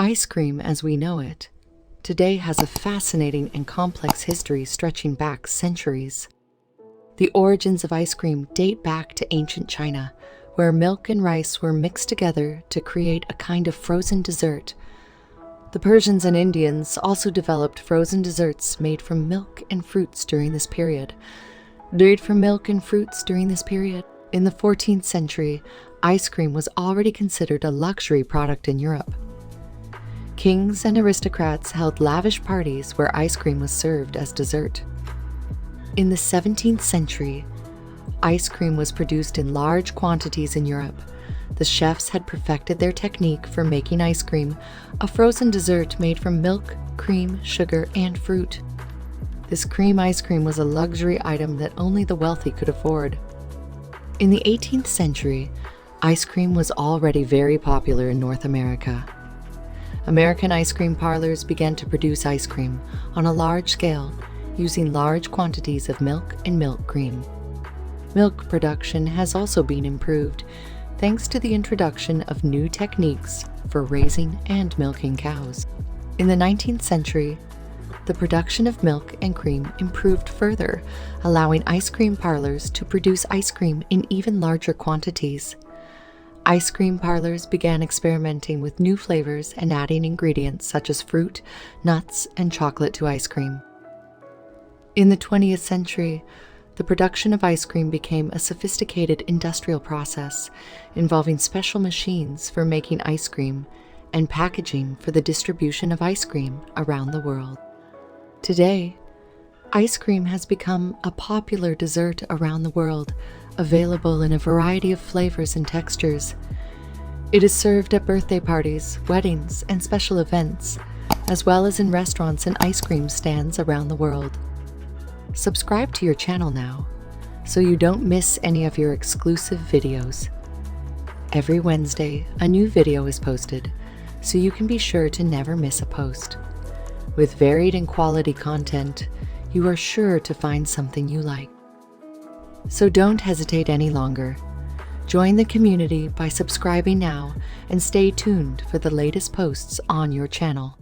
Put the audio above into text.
Ice cream as we know it today has a fascinating and complex history stretching back centuries. The origins of ice cream date back to ancient China, where milk and rice were mixed together to create a kind of frozen dessert. The Persians and Indians also developed frozen desserts made from milk and fruits during this period. In the 14th century, ice cream was already considered a luxury product in Europe. Kings and aristocrats held lavish parties where ice cream was served as dessert. In the 17th century, ice cream was produced in large quantities in Europe. The chefs had perfected their technique for making ice cream, a frozen dessert made from milk, cream, sugar, and fruit. This cream ice cream was a luxury item that only the wealthy could afford. In the 18th century, ice cream was already very popular in North America. American ice cream parlors began to produce ice cream on a large scale, using large quantities of milk and milk cream. Milk production has also been improved, thanks to the introduction of new techniques for raising and milking cows. In the 19th century, the production of milk and cream improved further, allowing ice cream parlors to produce ice cream in even larger quantities. Ice cream parlors began experimenting with new flavors and adding ingredients such as fruit, nuts, and chocolate to ice cream. In the 20th century, the production of ice cream became a sophisticated industrial process involving special machines for making ice cream and packaging for the distribution of ice cream around the world. Today, ice cream has become a popular dessert around the world, available in a variety of flavors and textures. It is served at birthday parties, weddings, and special events, as well as in restaurants and ice cream stands around the world. Subscribe to your channel now, so you don't miss any of your exclusive videos. Every Wednesday, a new video is posted, so you can be sure to never miss a post. With varied and quality content, you are sure to find something you like. So don't hesitate any longer. Join the community by subscribing now and stay tuned for the latest posts on your channel.